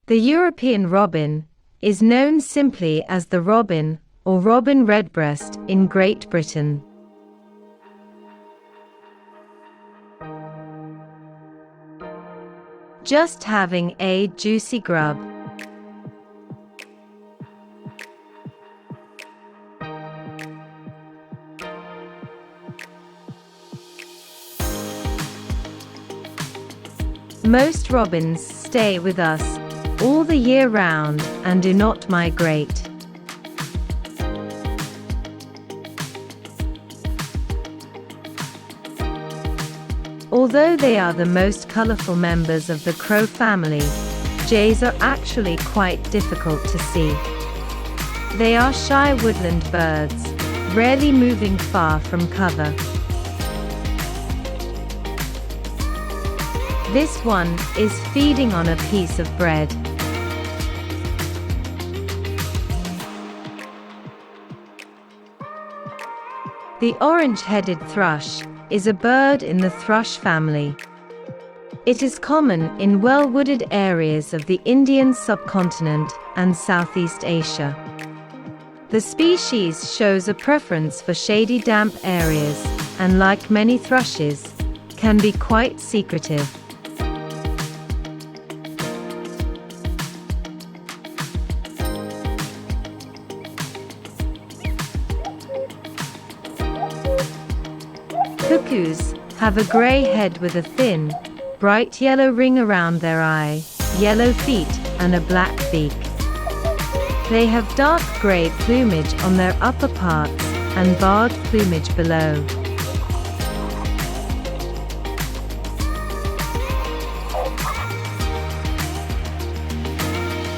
The European robin is known simply as the robin or robin redbreast in Great Britain. Just having a juicy grub. Most robins stay with us all the year round and do not migrate. Although they are the most colorful members of the crow family, jays are actually quite difficult to see. They are shy woodland birds, rarely moving far from cover. This one is feeding on a piece of bread. The orange-headed thrush is a bird in the thrush family. It is common in well-wooded areas of the Indian subcontinent and Southeast Asia. The species shows a preference for shady, damp areas, and like many thrushes, can be quite secretive. Cuckoos have a gray head with a thin, bright yellow ring around their eye, yellow feet, and a black beak. They have dark gray plumage on their upper parts and barred plumage below.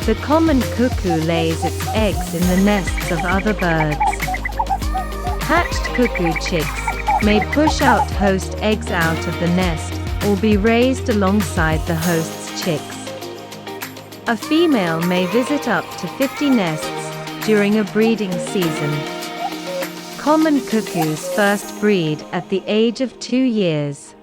The common cuckoo lays its eggs in the nests of other birds. Hatched cuckoo chicks may push out host eggs out of the nest or be raised alongside the host's chicks. A female may visit up to 50 nests during a breeding season. Common cuckoos first breed at the age of 2 years.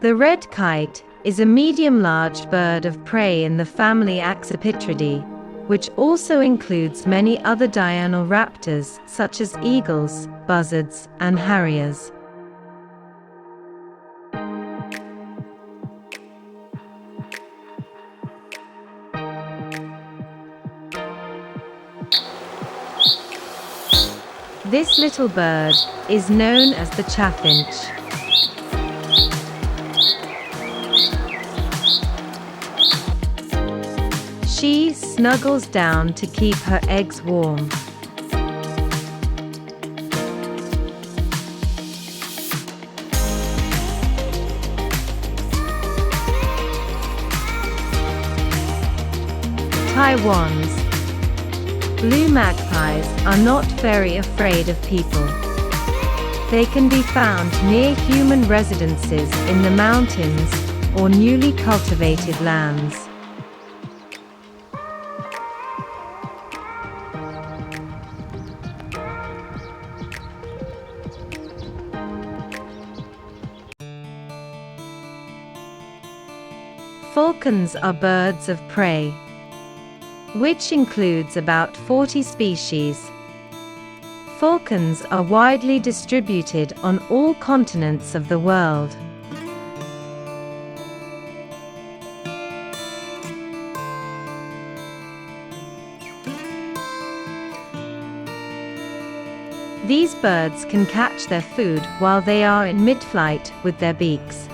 The red kite is a medium-large bird of prey in the family Accipitridae, which also includes many other diurnal raptors such as eagles, buzzards, and harriers. This little bird is known as the chaffinch. She snuggles down to keep her eggs warm. Taiwan's blue magpies are not very afraid of people. They can be found near human residences in the mountains or newly cultivated lands. Falcons are birds of prey, which includes about 40 species. Falcons are widely distributed on all continents of the world. These birds can catch their food while they are in mid-flight with their beaks.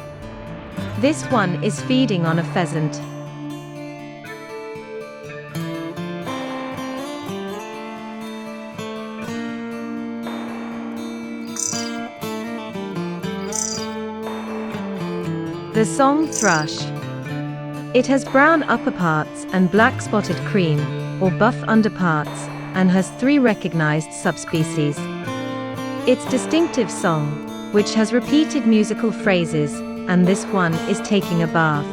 This one is feeding on a pheasant. The song thrush. It has brown upperparts and black spotted cream, or buff underparts, and has 3 recognized subspecies. Its distinctive song, which has repeated musical phrases, and this one is taking a bath.